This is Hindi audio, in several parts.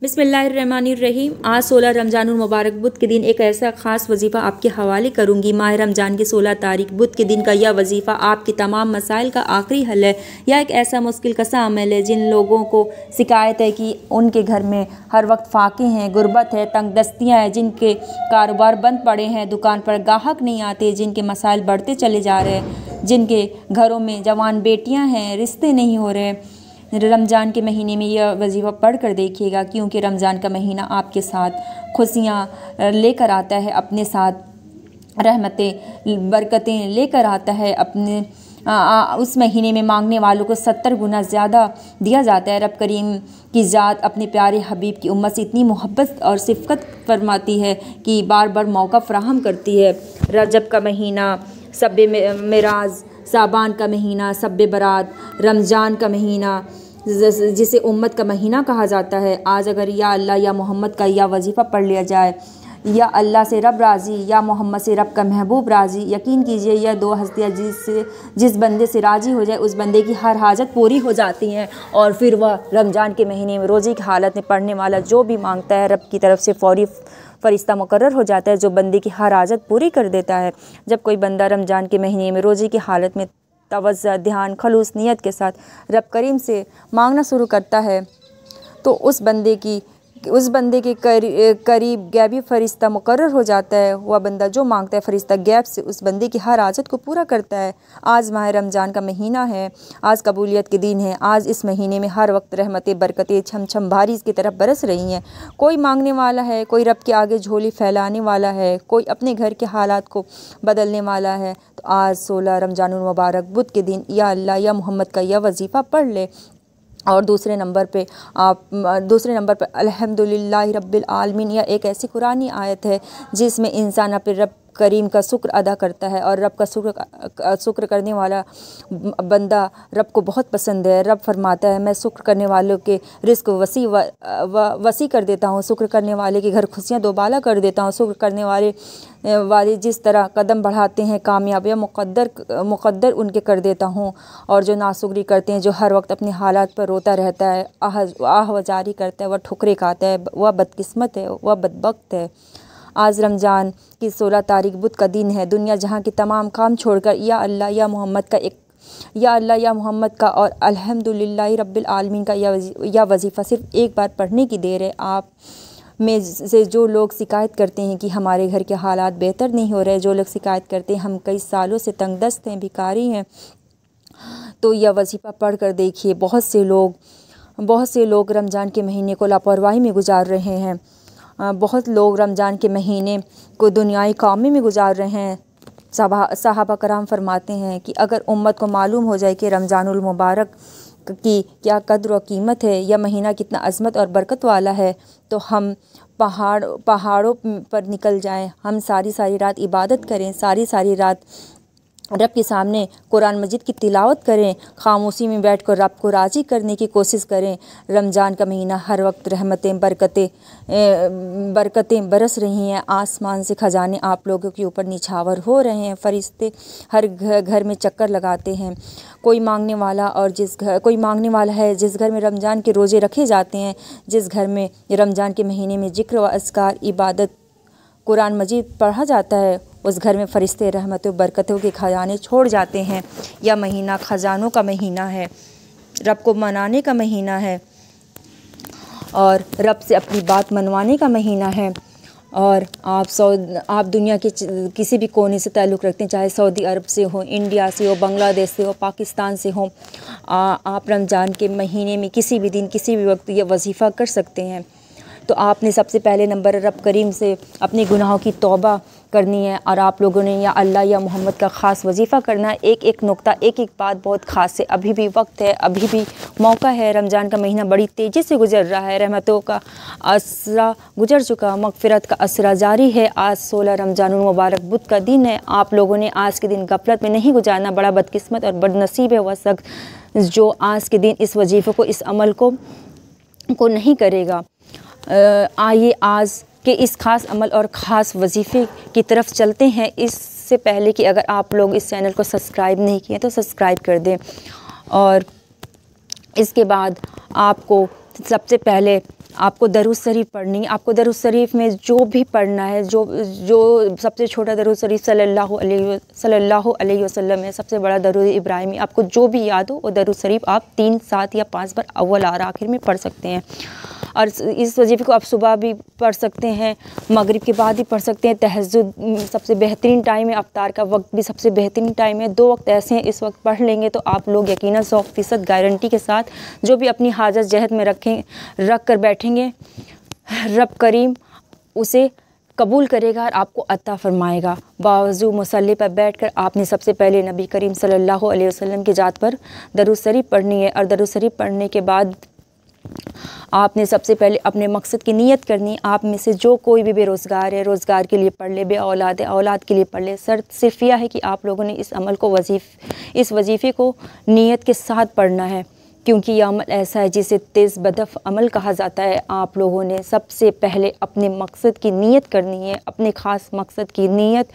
बिस्मिल्लाहिर्रहमानिर्रहीम। आज 16 रमज़ानुल मुबारक बुध के दिन एक ऐसा ख़ास वजीफ़ा आपके हवाले करूँगी। माह रमज़ान की 16 तारीख बुध के दिन का यह वजीफ़ा आपके तमाम मसाइल का आखिरी हल है। यह एक ऐसा मुश्किल कसा अमल है जिन लोगों को शिकायत है कि उनके घर में हर वक्त फाके हैं, गुर्बत है, तंगदस्तियाँ हैं, जिनके कारोबार बंद पड़े हैं, दुकान पर ग्राहक नहीं आते, जिनके मसाइल बढ़ते चले जा रहे हैं, जिनके घरों में जवान बेटियाँ हैं, रिश्ते नहीं हो रहे। रमज़ान के महीने में यह वजीफ़ा पढ़ कर देखिएगा, क्योंकि रमज़ान का महीना आपके साथ खुशियाँ लेकर आता है, अपने साथ रहमतें बरकतें लेकर आता है। अपने उस महीने में मांगने वालों को 70 गुना ज़्यादा दिया जाता है। रब करीम की ज़ात अपने प्यारे हबीब की उम्मत से इतनी मोहब्बत और सिफ़कत फरमाती है कि बार बार मौका फ़राहम करती है। रजब का महीना, शब मेराज, साबान का महीना, शब बरात, रमज़ान का महीना जिसे उम्मत का महीना कहा जाता है। आज अगर या अल्लाह या मोहम्मद का यह वजीफ़ा पढ़ लिया जाए, या अल्लाह से रब राज़ी, या मोहम्मद से रब का महबूब राज़ी, यकीन कीजिए यह दो हस्तियाँ जिस बंदे से राज़ी हो जाए उस बंदे की हर हाजत पूरी हो जाती हैं। और फिर वह रमज़ान के महीने में रोज़े की हालत में पढ़ने वाला जो भी मांगता है, रब की तरफ से फ़ौरी फ़रिश्ता मुकर्रर हो जाता है जो बंदे की हर हाजत पूरी कर देता है। जब कोई बंदा रमज़ान के महीने में रोज़े की हालत में तवज्जो, ध्यान, खलूस नियत के साथ रब करीम से मांगना शुरू करता है, तो उस बंदे के करीब गैबी फ़रिश्ता मुकर्रर हो जाता है। वह बंदा जो मांगता है फ़रिश्ता गैब से उस बंदे की हर हाजत को पूरा करता है। आज माह रमज़ान का महीना है, आज कबूलियत के दिन है। आज इस महीने में हर वक्त रहमतें बरकतें छम छम बारिश की तरफ बरस रही हैं। कोई मांगने वाला है, कोई रब के आगे झोली फैलाने वाला है, कोई अपने घर के हालात को बदलने वाला है। तो आज 16 रमज़ानुल मुबारक बुध के दिन या अल्लाह या मोहम्मद का यह वजीफ़ा पढ़ ले। और दूसरे नंबर पे अल्हम्दुलिल्लाहि रब्बिल आलमीन, यह एक ऐसी कुरानी आयत है जिसमें इंसान अपने रब करीम का शुक्र अदा करता है। और रब का शुक्र करने वाला बंदा रब को बहुत पसंद है। रब फरमाता है, मैं शुक्र करने वालों के रिस्क वसी कर देता हूँ, शुक्र करने वाले के घर खुशियाँ दोबाला कर देता हूँ। शुक्र करने वाले जिस तरह कदम बढ़ाते हैं कामयाबियाँ मुक़द्दर उनके कर देता हूँ। और जो नाशुक्री करते हैं, जो हर वक्त अपने हालात पर रोता रहता है, आहवजारी करता है, वह ठुकरे खाता है, वह बदकिस्मत है, वह बदबख्त है। आज रमज़ान की 16 तारीख बुध का दिन है। दुनिया जहाँ की तमाम काम छोड़कर या अल्लाह या मोहम्मद का और अल्हम्दुलिल्लाहि रब्बिल आलमीन का यह वजीफ़ा सिर्फ एक बार पढ़ने की देर है। आप में से जो लोग शिकायत करते हैं कि हमारे घर के हालात बेहतर नहीं हो रहे, जो लोग शिकायत करते हैं हम कई सालों से तंगदस्त हैं, भिखारी हैं, तो यह वजीफ़ा पढ़ कर देखिए। बहुत से लोग रमज़ान के महीने को लापरवाही में गुजार रहे हैं। बहुत लोग रमज़ान के महीने को दुनियाई कामों में गुजार रहे हैं। सहाबा कराम फरमाते हैं कि अगर उम्मत को मालूम हो जाए कि रमज़ानुल मुबारक की क्या कद्र और कीमत है, यह महीना कितना अज़मत और बरकत वाला है, तो हम पहाड़ों पर निकल जाएं, हम सारी रात इबादत करें, सारी रात रब के सामने कुरान मजीद की तिलावत करें, खामोशी में बैठकर रब को राज़ी करने की कोशिश करें। रमज़ान का महीना हर वक्त रहमतें बरकतें बरस रही हैं। आसमान से खजाने आप लोगों के ऊपर निछावर हो रहे हैं। फ़रिश्ते हर घर में चक्कर लगाते हैं। कोई मांगने वाला है जिस घर में रमज़ान के रोज़े रखे जाते हैं, जिस घर में रमज़ान के महीने में ज़िक्र व अस्कार, इबादत, कुरान मजीद पढ़ा जाता है, उस घर में फ़रिश्ते रहमतों बरकतों के खजाने छोड़ जाते हैं। यह महीना खजानों का महीना है, रब को मनाने का महीना है और रब से अपनी बात मनवाने का महीना है। और आप दुनिया के किसी भी कोने से ताल्लुक़ रखते हैं, चाहे सऊदी अरब से हो, इंडिया से हो, बांग्लादेश से हो, पाकिस्तान से हो, आप रमज़ान के महीने में किसी भी दिन किसी भी वक्त यह वजीफ़ा कर सकते हैं। तो आपने सबसे पहले नंबर रब करीम से अपने गुनाहों की तौबा करनी है और आप लोगों ने या अल्लाह या मोहम्मद का ख़ास वजीफ़ा करना है। एक नुक्ता, एक बात बहुत ख़ास है। अभी भी वक्त है, अभी भी मौका है। रमज़ान का महीना बड़ी तेज़ी से गुजर रहा है। रहमतों का असरा गुजर चुका, मग़फ़िरत का असरा जारी है। आज 16 रमज़ानुल मुबारक बुध का दिन है। आप लोगों ने आज के दिन गफलत में नहीं गुजारना। बड़ा बदकिस्मत और बदनसीब है वह शख्स जो आज के दिन इस वजीफ़े को, इस अमल को नहीं करेगा। आइए आज के इस ख़ास अमल और ख़ास वजीफ़े की तरफ चलते हैं। इससे पहले कि अगर आप लोग इस चैनल को सब्सक्राइब नहीं किए तो सब्सक्राइब कर दें। और इसके बाद आपको सबसे पहले आपको दरूद शरीफ पढ़नी है। आपको दरूद शरीफ में जो भी पढ़ना है, जो सबसे छोटा दरूद शरीफ सल्लल्लाहु अलैहि वसल्लम है, सबसे बड़ा दरूद इब्राहिमी, आपको जो भी याद हो वो दरूद शरीफ आप 3, 7 या 5 बार अव्वल और आखिर में पढ़ सकते हैं। और इस वजीफ़े को आप सुबह भी पढ़ सकते हैं, मगरिब के बाद भी पढ़ सकते हैं, तहज्जुद सबसे बेहतरीन टाइम है, अफ्तार का वक्त भी सबसे बेहतरीन टाइम है। 2 वक्त ऐसे हैं, इस वक्त पढ़ लेंगे तो आप लोग यकीनन 100% गारंटी के साथ जो भी अपनी हाजत जहद में रख कर बैठेंगे, रब करीम उसे कबूल करेगा और आपको अता फ़रमाएगा। बावजू मुसल्ले पर बैठकर आपने सबसे पहले नबी करीम सल्लल्लाहु अलैहि वसल्लम की ज़ात पर दरूद शरीफ पढ़नी है। और दरूद शरीफ पढ़ने के बाद आपने सबसे पहले अपने मकसद की नीयत करनी है। आप में से जो कोई भी बेरोज़गार है, रोज़गार के लिए पढ़ ले, बे औलाद है, औलाद के लिए पढ़ ले। शर्त सिर्फ यह है कि आप लोगों ने इस अमल को इस वजीफ़े को नीयत के साथ पढ़ना है, क्योंकि यह अमल ऐसा है जिसे तेज़ बदफ़ अमल कहा जाता है। आप लोगों ने सबसे पहले अपने मकसद की नीयत करनी है। अपने ख़ास मकसद की नीयत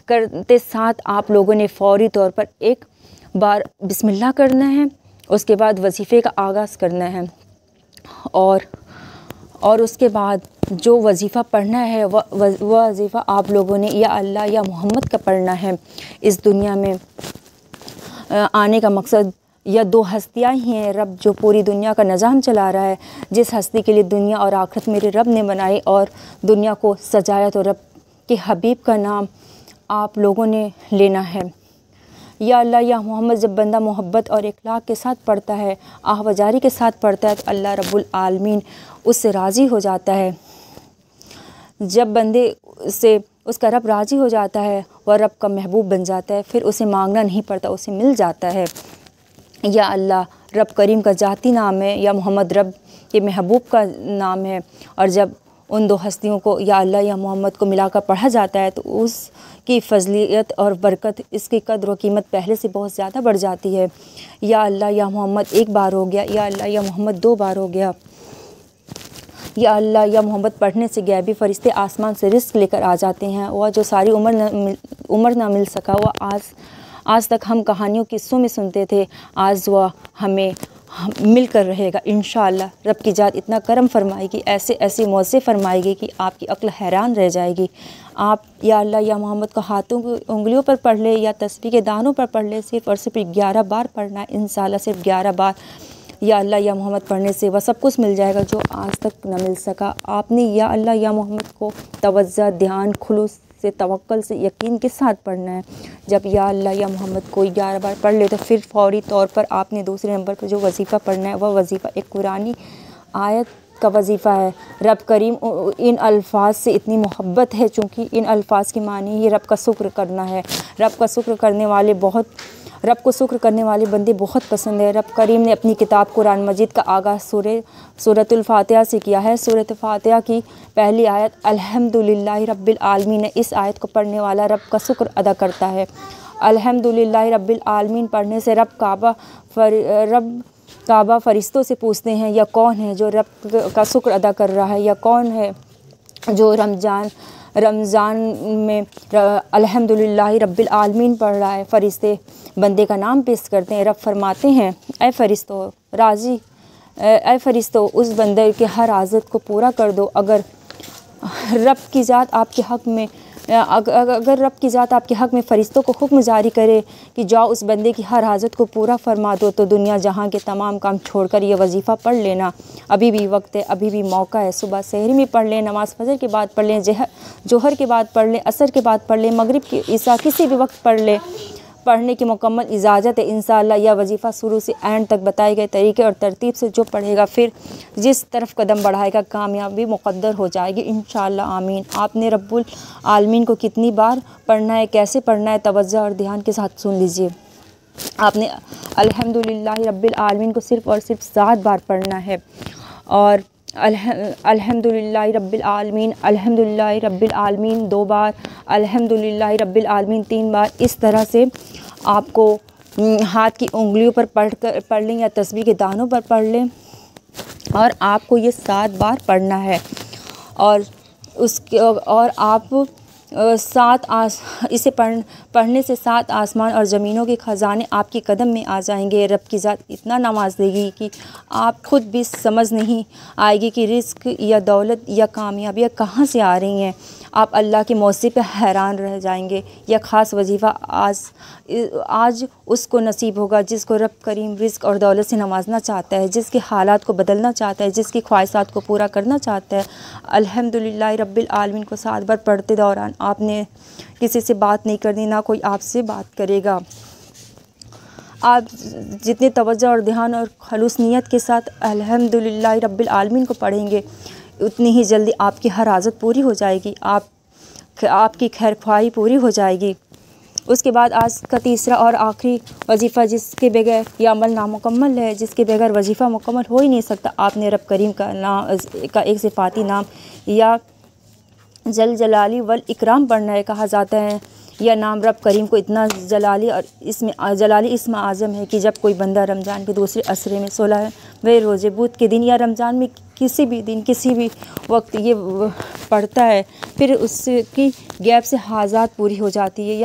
करते साथ आप लोगों ने फ़ौरी तौर पर एक बार बिस्मिल्लाह करना है, उसके बाद वजीफ़े का आगाज़ करना है और उसके बाद जो वजीफ़ा पढ़ना है वह वजीफ़ा आप लोगों ने या अल्लाह या मोहम्मद का पढ़ना है। इस दुनिया में आने का मकसद या 2 हस्तियाँ ही हैं, रब जो पूरी दुनिया का निज़ाम चला रहा है, जिस हस्ती के लिए दुनिया और आखिरत मेरे रब ने बनाई और दुनिया को सजाया, तो रब के हबीब का नाम आप लोगों ने लेना है। या अल्लाह या मोहम्मद जब बंदा मोहब्बत और इखलाक के साथ पढ़ता है, आहवजारी के साथ पढ़ता है, तो अल्लाह रब्बुल आलमीन उससे राज़ी हो जाता है। जब बंदे से उसका रब राज़ी हो जाता है, वह रब का महबूब बन जाता है, फिर उसे मांगना नहीं पड़ता, उसे मिल जाता है। या अल्लाह रब करीम का ज़ाती नाम है, या मोहम्मद रब के महबूब का नाम है। और जब उन 2 हस्तियों को या अल्लाह या मोहम्मद को मिलाकर पढ़ा जाता है तो उसकी फ़ज़लियत और बरकत, इसकी कद्र व कीमत पहले से बहुत ज़्यादा बढ़ जाती है। या अल्लाह या मोहम्मद 1 बार हो गया, या अल्लाह या मोहम्मद 2 बार हो गया। या अल्लाह या मोहम्मद पढ़ने से गैबी फ़रिश्ते आसमान से रिज़्क़ लेकर आ जाते हैं। वह जो सारी उम्र ना मिल सका, वह आज तक हम कहानियों किस्सों में सुनते थे, आज वह हमें मिलकर रहेगा इंशाअल्लाह। रब की ज़ात इतना करम फरमाएगी, ऐसे ऐसे मौज़े फरमाएगी कि आपकी अक्ल हैरान रह जाएगी। आप या अल्लाह या मोहम्मद को हाथों की उंगलियों पर पढ़ ले या तस्बीह के दानों पर पढ़ ले, सिर्फ़ और सिर्फ 11 बार पढ़ना है इंशाअल्लाह। सिर्फ 11 बार या अल्लाह या मोहम्मद पढ़ने से वह सब कुछ मिल जाएगा जो आज तक न मिल सका। आपने या अल्लाह या मोहम्मद को तवज्जो, ध्यान, खुलूस से, तवक्कल से, यकीन के साथ पढ़ना है। जब या अल्लाह या मोहम्मद को 11 बार पढ़ ले तो फिर फ़ौरी तौर पर आपने दूसरे नंबर पर जो वजीफ़ा पढ़ना है, वह वजीफ़ा एक कुरानी आयत का वजीफ़ा है। रब करीम इन अल्फाज से इतनी मोहब्बत है, चूँकि इन अल्फाज की मानी ही रब का शुक्र करना है। रब को शुक्र करने वाले बंदे बहुत पसंद है। रब करीम ने अपनी किताब कुरान मजीद का आगाज़ सूरतुल फातिहा से किया है। सूरत फातिहा की पहली आयत अल्हम्दुलिल्लाहि रब्बिल आलमीन है। इस आयत को पढ़ने वाला रब का शुक्र अदा करता है। अल्हम्दुलिल्लाहि रब्बिल आलमीन पढ़ने से रब काबा फ़रिश्तों से पूछते हैं, या कौन है जो रब का शुक्र अदा कर रहा है, या कौन है जो रमज़ान में अल्हम्दुलिल्लाहि रब्बिल आलमीन पढ़ रहा है। फ़रिश्ते बंदे का नाम पेश करते हैं। रब फरमाते हैं, ऐ फ़रिश्तों उस बंदे के हर हाजत को पूरा कर दो। अगर रब की ज़ात आपके हक़ में फ़रिश्तों को हुक्म जारी करे कि जाओ उस बंदे की हर हाजत को पूरा फरमा दो, तो दुनिया जहां के तमाम काम छोड़कर ये वजीफ़ा पढ़ लेना। अभी भी वक्त है, अभी भी मौका है। सुबह सहरी में पढ़ लें, नमाज़ फजर के बाद पढ़ लें, जोहर के बाद पढ़ लें, असर के बाद पढ़ लें, मगरिब की ईशा किसी भी वक्त पढ़ लें। पढ़ने की मुकम्मल इजाज़त है इंशाअल्लाह। यह वजीफ़ा शुरू से एंड तक बताए गए तरीके और तरतीब से जो पढ़ेगा, फिर जिस तरफ कदम बढ़ाएगा, कामयाबी मुक़द्दर हो जाएगी इंशाअल्लाह। आमीन। आपने रब्बुल आलमीन को कितनी बार पढ़ना है, कैसे पढ़ना है, तवज्जो और ध्यान के साथ सुन लीजिए। आपने अल्हम्दुलिल्लाहि रब्बिल आलमीन को सिर्फ़ और सिर्फ 7 बार पढ़ना है, और अल्हम्दुलिल्लाहि रब्बिल आलमीन, अल्हम्दुलिल्लाहि रब्बिल आलमीन 2 बार, अल्हम्दुलिल्लाहि रब्बिल आलमीन 3 बार। इस तरह से आपको हाथ की उंगलियों पर पढ़ लें या तस्बीह के दानों पर पढ़ लें, और आपको ये 7 बार पढ़ना है। और आप इसे पढ़ने से 7 आसमान और ज़मीनों के ख़जाने आपके कदम में आ जाएंगे। रब की ज़ात इतना नवाज देगी कि आप खुद भी समझ नहीं आएगी कि रिस्क या दौलत या कामयाबियाँ कहाँ से आ रही हैं। आप अल्लाह की मौसी पे हैरान रह जाएंगे। यह ख़ास वजीफ़ा आज उसको नसीब होगा जिसको रब करीम रिस्क और दौलत से नवाजना चाहता है, जिसके हालात को बदलना चाहता है, जिसकी ख्वाहिशात को पूरा करना चाहता है। अल्हम्दुलिल्लाह रब्बिल आलमीन को 7 बार पढ़ते दौरान आपने किसी से बात नहीं करनी, ना कोई आपसे बात करेगा। आप जितने तवज्जो और ध्यान और खलूस नियत के साथ अल्हम्दुलिल्लाह रब्बिल आलमीन को पढ़ेंगे, उतनी ही जल्दी आपकी हर हाजत पूरी हो जाएगी, आपकी खैर ख्वाही पूरी हो जाएगी। उसके बाद आज का तीसरा और आखिरी वजीफ़ा, जिसके बगैर यह अमल नामुकम्मल है, जिसके बगैर वजीफ़ा मुकम्मल हो ही नहीं सकता। आपने रब करीम का एक सिफ़ाती नाम या जल जलाली वल इकराम पढ़ना है। कहा जाता है यह नाम रब करीम को इतना जलाली और जलाली इसम आज़म है कि जब कोई बंदा रमज़ान के दूसरे असरे में 16वें रोज़े बुध के दिन या रमज़ान में किसी भी दिन किसी भी वक्त ये पढ़ता है, फिर उसकी गैब से हाजात पूरी हो जाती है।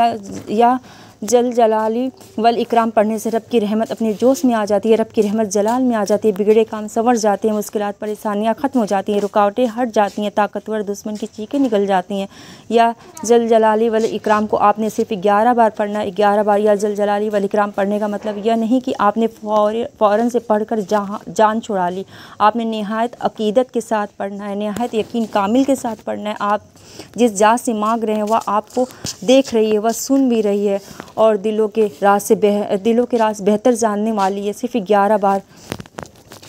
या जल जलाली वल इकराम पढ़ने से रब की रहमत अपने जोश में आ जाती है, रब की रहमत जलाल में आ जाती है, बिगड़े काम संवर जाते हैं, मुश्किलात परेशानियां ख़त्म हो जाती हैं, रुकावटें हट जाती हैं, ताकतवर दुश्मन की चीखें निकल जाती हैं। या जल जलाली वल इकराम को आपने सिर्फ 11 बार पढ़ना है। 11 बार या जल जलाली वल इकराम पढ़ने का मतलब यह नहीं कि आपने फ़ौरन से पढ़कर जान छुड़ा ली। आपने नहायत अकीदत के साथ पढ़ना है, नहायत यकीन कामिल के साथ पढ़ना है। आप जिस जात से मांग रहे हैं वह आपको देख रही है, वह सुन भी रही है और दिलों के राज बेहतर जानने वाली है। सिर्फ 11 बार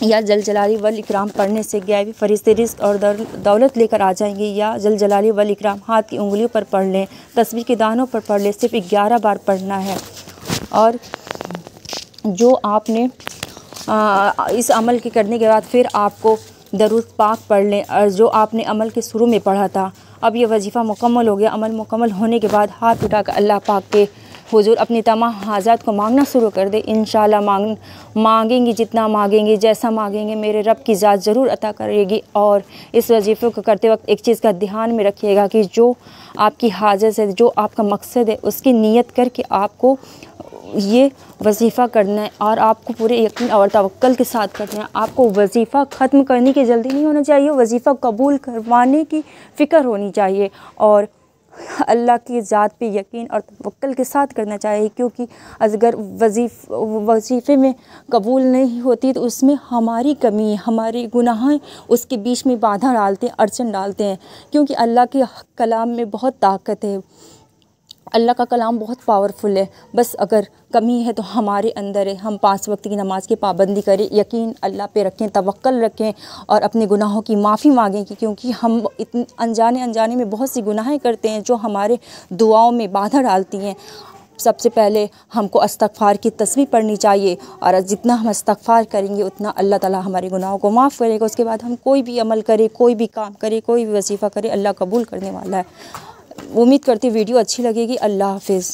या जल जलाली वल इकराम पढ़ने से गैबी फरिश्ते रिस्क और दौलत लेकर आ जाएंगे। या जल जलाली वल इकराम हाथ की उंगलियों पर पढ़ लें, तस्बीह के दानों पर पढ़ लें। सिर्फ 11 बार पढ़ना है। और जो आपने इस अमल के करने के बाद फिर आपको दरूद पाक पढ़ लें, और जो आपने अमल के शुरू में पढ़ा था। अब ये वजीफ़ा मुकम्मल हो गया। अमल मुकम्मल होने के बाद हाथ उठाकर अल्लाह पाक के हुजूर अपनी तमाम हाजात को मांगना शुरू कर दे। इंशाल्लाह मांगेंगी जितना मांगेंगी, जैसा मांगेंगे मेरे रब की ज़ात ज़रूर अता करेगी। और इस वजीफ़े को करते वक्त एक चीज़ का ध्यान में रखिएगा कि जो आपकी हाजत है, जो आपका मकसद है, उसकी नीयत करके आपको ये वजीफ़ा करना है और आपको पूरे यकीन और तवक्कल के साथ करना है। आपको वजीफ़ा ख़त्म करने की जल्दी नहीं होना चाहिए, वजीफ़ा कबूल करवाने की फ़िक्र होनी चाहिए और अल्लाह की ज़ात पे यकीन और तवक्कुल के साथ करना चाहिए। क्योंकि अगर वजीफ़े में कबूल नहीं होती तो उसमें हमारी कमी है, हमारी गुनाह उसके बीच में बाधा डालते हैं, अड़चन डालते हैं। क्योंकि अल्लाह के कलाम में बहुत ताकत है, अल्लाह का कलाम बहुत पावरफुल है। बस अगर कमी है तो हमारे अंदर है। हम 5 वक्त की नमाज़ की पाबंदी करें, यकीन अल्लाह पे रखें, तवक्कल रखें और अपने गुनाहों की माफ़ी मांगें। क्योंकि हम इतने अनजाने में बहुत सी गुनाहें करते हैं जो हमारे दुआओं में बाधा डालती हैं। सबसे पहले हमको इस्तग़फ़ार की तस्बीह पढ़नी चाहिए और जितना हम इस्तग़फ़ार करेंगे उतना अल्लाह ताला हमारे गुनाहों को माफ़ करेगा। उसके बाद हम कोई भी अमल करें, कोई भी काम करें, कोई भी वजीफ़ा करें, अल्लाह कबूल करने वाला है। उम्मीद करती वीडियो अच्छी लगेगी। अल्लाह हाफ़िज़।